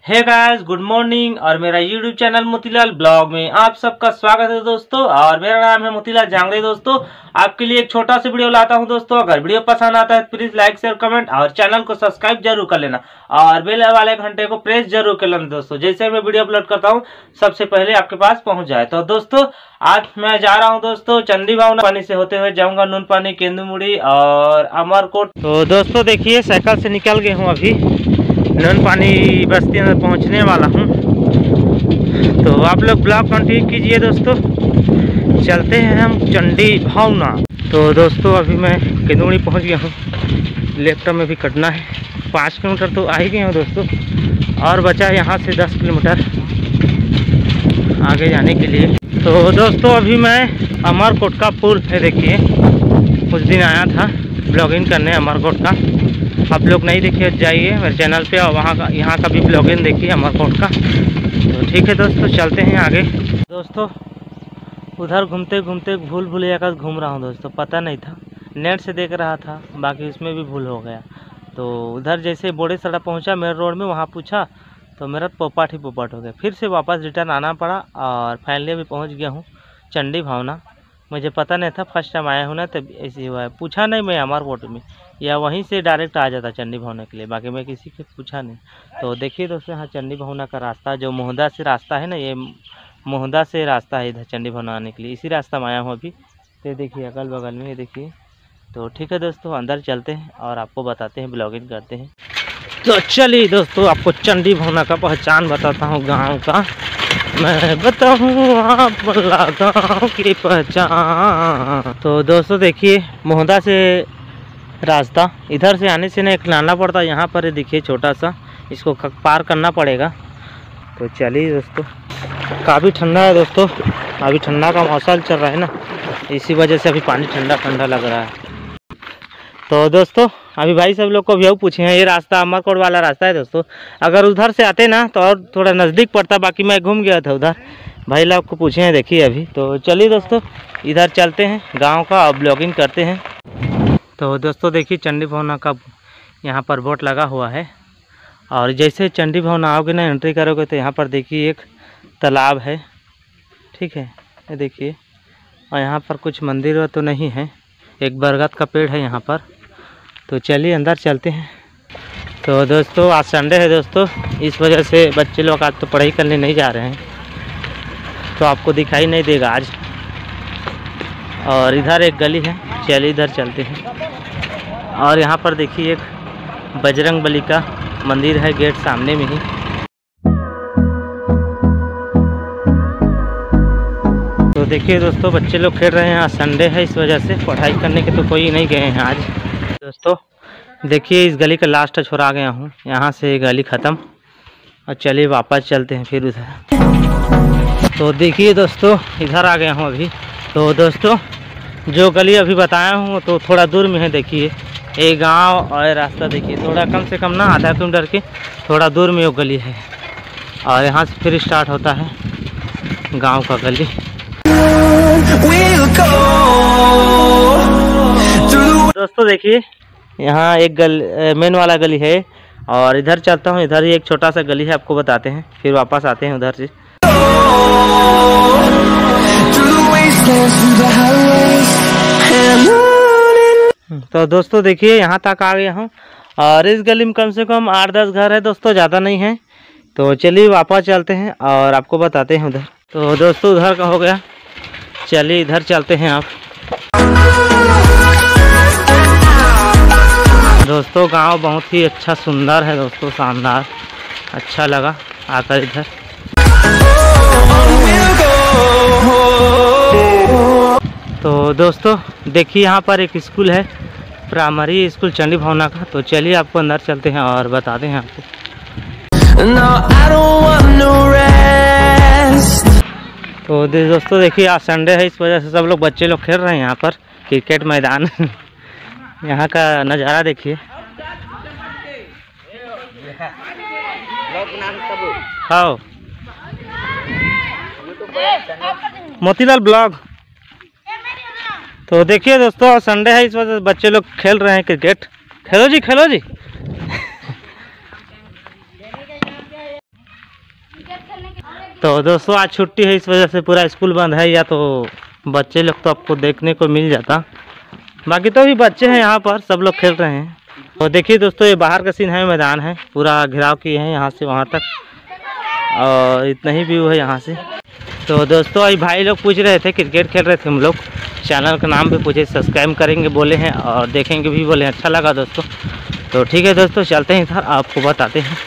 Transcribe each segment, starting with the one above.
Hey guys, good morning. और मेरा YouTube channel Motilal blog में आप सबका स्वागत है दोस्तों। और मेरा नाम है मोतीलाल जांगड़े। दोस्तों, आपके लिए एक छोटा सा वीडियो लाता हूं दोस्तों। अगर वीडियो पसंद आता है तो प्लीज लाइक शेयर कमेंट और चैनल को सब्सक्राइब जरूर कर लेना और बेल वाले घंटे को प्रेस जरूर कर लेना दोस्तों। जैसे मैं वीडियो अपलोड करता हूँ सबसे पहले आपके पास पहुँच जाए। तो दोस्तों, आज मैं जा रहा हूँ दोस्तों चंडी भावना पानी से होते हुए जाऊँगा नून पानी, केंदुमुड़ी और अमरकोट। तो दोस्तों देखिए, साइकिल से निकल गए हूँ, अभी नून पानी बस्ती में पहुंचने वाला हूं। तो आप लोग ब्लॉग कंटिन्यू कीजिए दोस्तों। चलते हैं हम चंडी भावना। तो दोस्तों, अभी मैं केंदुमुड़ी पहुंच गया हूं। लेफ्ट में भी कटना है। 5 किलोमीटर तो आ ही गए हूँ दोस्तों, और बचा यहां से 10 किलोमीटर आगे जाने के लिए। तो दोस्तों, अभी मैं अमरकोट का पुल है, देखिए कुछ दिन आया था ब्लॉगिंग करने अमरकोट का। आप लोग नहीं देखिए जाइए मेरे चैनल पे, और वहाँ का यहाँ का भी ब्लॉगिंग देखिए अमरकोट का। तो ठीक है दोस्तों, चलते हैं आगे। दोस्तों, उधर घूमते घूमते भूल भुलैया का घूम रहा हूँ दोस्तों। पता नहीं था, नेट से देख रहा था, बाकी उसमें भी भूल हो गया। तो उधर जैसे बोड़े सड़क पहुँचा मेन रोड में, वहाँ पूछा तो मेरा पोपाट ही पोपाट हो गया। फिर से वापस रिटर्न आना पड़ा और फाइनली अभी पहुँच गया हूँ चंडी भावना। मुझे पता नहीं था, फर्स्ट टाइम आया हूँ ना, तब ऐसे हुआ है। पूछा नहीं मैं अमरकोट में, या वहीं से डायरेक्ट आ जाता चंडी भावना के लिए, बाकी मैं किसी से पूछा नहीं। तो देखिए दोस्तों, यहाँ चंडी भावना का रास्ता जो मोहदा से रास्ता है ना, ये मोहदा से रास्ता है इधर चंडी भावना आने के लिए। इसी रास्ता में आया हूँ अभी। तो देखिए अगल बगल में, ये देखिए। तो ठीक है दोस्तों, अंदर चलते हैं और आपको बताते हैं, ब्लॉगिंग करते हैं। तो चलिए दोस्तों, आपको चंडी भावना का पहचान बताता हूँ गाँव का। मैं बताऊँ आप गाँव की पहचान। तो दोस्तों देखिए, मोहदा से रास्ता, इधर से आने से ना एक नाला पड़ता है यहाँ पर, ये देखिए छोटा सा, इसको पार करना पड़ेगा। तो चलिए दोस्तों, काफ़ी ठंडा है दोस्तों, अभी ठंडा का मौसम चल रहा है ना, इसी वजह से अभी पानी ठंडा ठंडा लग रहा है। तो दोस्तों, अभी भाई सब लोग को भी पूछे हैं, ये रास्ता अमरकोट वाला रास्ता है दोस्तों। अगर उधर से आते ना तो और थोड़ा नज़दीक पड़ता, बाकी मैं घूम गया था उधर। भाई लोग को पूछे हैं, देखिए अभी। तो चलिए दोस्तों, इधर चलते हैं गांव का और ब्लॉगिंग करते हैं। तो दोस्तों देखिए, चंडी भावना का यहाँ पर बोर्ड लगा हुआ है, और जैसे चंडी भावना आओगे ना, एंट्री करोगे तो यहाँ पर देखिए एक तालाब है, ठीक है, ये देखिए। और यहाँ पर कुछ मंदिर तो नहीं है, एक बरगद का पेड़ है यहाँ पर। तो चलिए अंदर चलते हैं। तो दोस्तों, आज संडे है दोस्तों, इस वजह से बच्चे लोग आज तो पढ़ाई करने नहीं जा रहे हैं, तो आपको दिखाई नहीं देगा आज। और इधर एक गली है, चलिए इधर चलते हैं। और यहाँ पर देखिए एक बजरंगबली का मंदिर है, गेट सामने में ही। तो देखिए दोस्तों, बच्चे लोग खेल रहे हैं, आज संडे है इस वजह से पढ़ाई करने के तो कोई नहीं गए हैं आज। दोस्तों देखिए, इस गली का लास्ट छोड़ा गया हूँ, यहाँ से गली ख़त्म। और चलिए वापस चलते हैं फिर उधर। तो देखिए दोस्तों, इधर आ गया हूँ अभी। तो दोस्तों, जो गली अभी बताया हूँ तो थोड़ा दूर में है, देखिए ये गांव और रास्ता देखिए, थोड़ा कम से कम ना आधा किलोमीटर के थोड़ा दूर में वो गली है, और यहाँ से फिर स्टार्ट होता है गांव का गली। दोस्तों देखिए, यहाँ एक मेन वाला गली है, और इधर चलता हूँ, इधर ही एक छोटा सा गली है, आपको बताते हैं, फिर वापस आते हैं उधर से। तो दोस्तों देखिए, यहाँ तक आ गया हूँ, और इस गली में कम से कम 8-10 घर है दोस्तों, ज़्यादा नहीं है। तो चलिए वापस चलते हैं और आपको बताते हैं उधर। तो दोस्तों, उधर का हो गया, चलिए इधर चलते हैं आप। दोस्तों, गांव बहुत ही अच्छा सुंदर है दोस्तों, शानदार, अच्छा लगा आकर इधर। तो दोस्तों देखिए, यहाँ पर एक स्कूल है, प्राइमरी स्कूल चंडी भावना का। तो चलिए आपको अंदर चलते हैं और बताते हैं आपको। तो दोस्तों देखिए, आज संडे है इस वजह से सब लोग बच्चे लोग खेल रहे हैं यहाँ पर क्रिकेट मैदान। यहाँ का नज़ारा देखिए। हाँ, मोतीलाल ब्लॉग। तो देखिए दोस्तों, संडे है इस वजह से बच्चे लोग खेल रहे हैं क्रिकेट। खेलो जी, खेलो जी। तो दोस्तों आज छुट्टी है, इस वजह से पूरा स्कूल बंद है, या तो बच्चे लोग तो आपको देखने को मिल जाता, बाकी तो भी बच्चे हैं यहाँ पर, सब लोग खेल रहे हैं। तो देखिए दोस्तों, ये बाहर का सीन है, मैदान है, पूरा घेराव किए हैं यहाँ से वहाँ तक, और इतना ही व्यू है यहाँ से। तो दोस्तों आज भाई लोग पूछ रहे थे, क्रिकेट खेल रहे थे हम लोग, चैनल का नाम भी पूछे, सब्सक्राइब करेंगे बोले हैं और देखेंगे भी बोले, अच्छा लगा दोस्तों। तो ठीक है दोस्तों, चलते हैं इधर, आपको बताते हैं।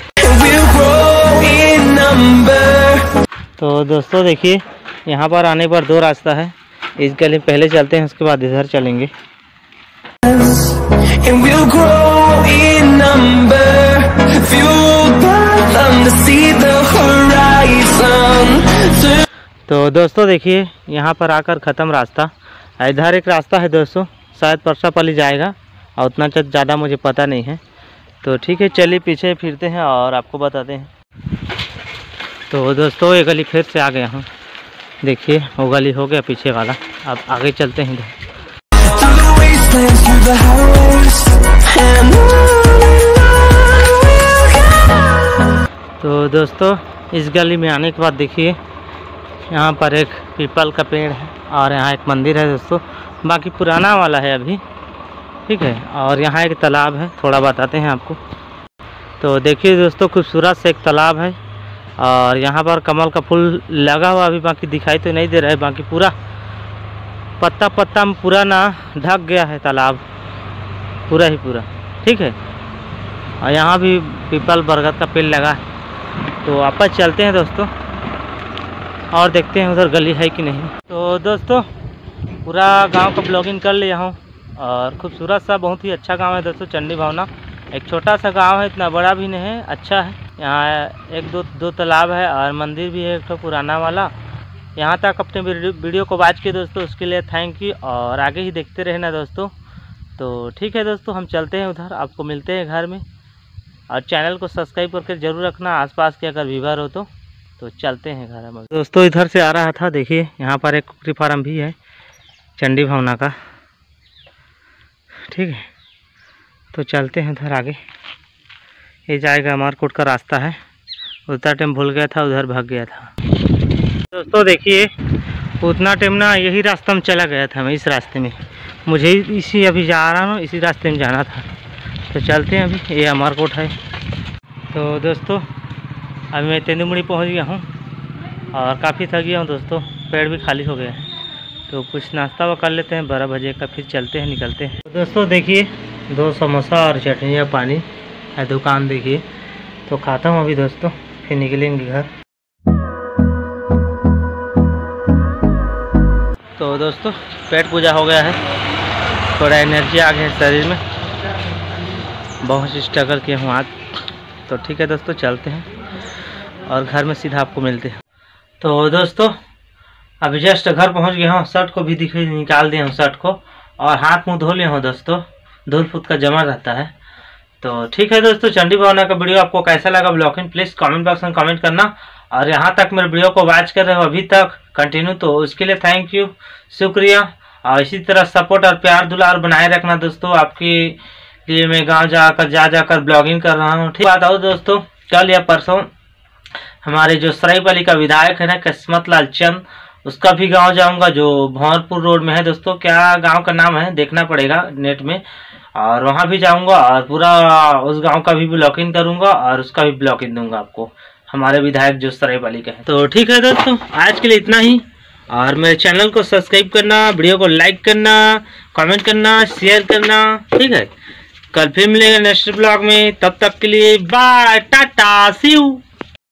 तो दोस्तों देखिए, यहाँ पर आने पर 2 रास्ता है, इस गली पहले चलते हैं, उसके बाद इधर चलेंगे। तो दोस्तों देखिए, यहाँ पर आकर ख़त्म रास्ता, इधर एक रास्ता है दोस्तों, शायद परसापाली जाएगा, और उतना ज़्यादा मुझे पता नहीं है। तो ठीक है, चलिए पीछे फिरते हैं और आपको बताते हैं। तो दोस्तों ये गली फिर से आ गया हूँ, देखिए वो गली हो गया पीछे वाला, अब आगे चलते हैं इधर। तो दोस्तों इस गली में आने के बाद देखिए, यहाँ पर एक पीपल का पेड़ है और यहाँ एक मंदिर है दोस्तों, बाकी पुराना वाला है अभी, ठीक है। और यहाँ एक तालाब है, थोड़ा बताते हैं आपको। तो देखिए दोस्तों, खूबसूरत से एक तालाब है, और यहाँ पर कमल का फूल लगा हुआ, अभी बाकी दिखाई तो नहीं दे रहा है, बाकी पूरा पत्ता पत्ता में पूरा ना ढक गया है तालाब, पूरा ही पूरा, ठीक है। और यहाँ भी पीपल बरगद का पेड़ लगा है। तो वापस चलते हैं दोस्तों और देखते हैं उधर गली है कि नहीं। तो दोस्तों पूरा गांव का ब्लॉगिंग कर लिया हूँ, और खूबसूरत सा बहुत ही अच्छा गांव है दोस्तों, चंडी भावना। एक छोटा सा गांव है, इतना बड़ा भी नहीं है, अच्छा है। यहाँ एक दो तालाब है और मंदिर भी है एक तो पुराना वाला। यहाँ तक अपने वीडियो को वॉच किए दोस्तों, उसके लिए थैंक यू, और आगे ही देखते रहना दोस्तों। तो ठीक है दोस्तों, हम चलते हैं उधर, आपको मिलते हैं घर में, और चैनल को सब्सक्राइब करके ज़रूर रखना, आसपास के अगर व्यूवर हो तो चलते हैं घर में। दोस्तों इधर से आ रहा था, देखिए यहाँ पर एक कुकरी फार्म भी है चंडी भावना का, ठीक है। तो चलते हैं उधर आगे, ये जाएगा अमरकोट का रास्ता है, उतना टाइम भूल गया था, उधर भाग गया था। दोस्तों देखिए, उतना टाइम ना यही रास्ता में चला गया था मैं, इस रास्ते में, मुझे इसी अभी जा रहा हूँ, इसी रास्ते में जाना था। तो चलते हैं अभी, ये अमरकोट है। तो दोस्तों अभी मैं तेंदुमुड़ी पहुंच गया हूं, और काफ़ी थक गया हूं दोस्तों, पेट भी खाली हो गया है। तो कुछ नाश्ता वो कर लेते हैं 12 बजे का, फिर चलते हैं, निकलते हैं। तो दोस्तों देखिए, 2 समोसा और चटनी या पानी है दुकान, देखिए। तो खाता हूँ अभी दोस्तों, फिर निकलेंगे घर। तो दोस्तों पेट पूजा हो गया है, थोड़ा एनर्जी आ गया है शरीर में, बहुत स्ट्रगल किए हूँ आज। तो ठीक है दोस्तों, चलते हैं और घर में सीधा आपको मिलते हैं। तो दोस्तों अभी जस्ट घर पहुंच गया हूँ, शर्ट को भी निकाल दिया हूँ शर्ट को, और हाथ मुंह धो लिया हूँ दोस्तों, धूल फूट का जमा रहता है। तो ठीक है दोस्तों, चंडी भावना का वीडियो आपको कैसा लगा ब्लॉगिंग, प्लीज़ कमेंट बॉक्स में कमेंट करना, और यहाँ तक मेरे वीडियो को वॉच कर रहे हो अभी तक कंटिन्यू, तो उसके लिए थैंक यू, शुक्रिया। और इसी तरह सपोर्ट और प्यार दुलार बनाए रखना दोस्तों, आपके लिए मैं गाँव जाकर ब्लॉगिंग कर रहा हूँ। ठीक बात आओ दोस्तों, कल या परसों हमारे जो सरायपाली का विधायक है ना, किस्मत लाल चंद, उसका भी गांव जाऊंगा, जो भंवरपुर रोड में है दोस्तों, क्या गांव का नाम है देखना पड़ेगा नेट में, और वहां भी जाऊंगा, और पूरा उस गांव का भी ब्लॉगिंग करूंगा, और उसका भी ब्लॉगिंग दूंगा आपको, हमारे विधायक जो सरायपाली का है। तो ठीक है दोस्तों, आज के लिए इतना ही, और मेरे चैनल को सब्सक्राइब करना, वीडियो को लाइक करना, कमेंट करना, शेयर करना, ठीक है। कल फिर मिलेंगे नेक्स्ट ब्लॉग में, तब तक के लिए बाय, टाटा, सी यू।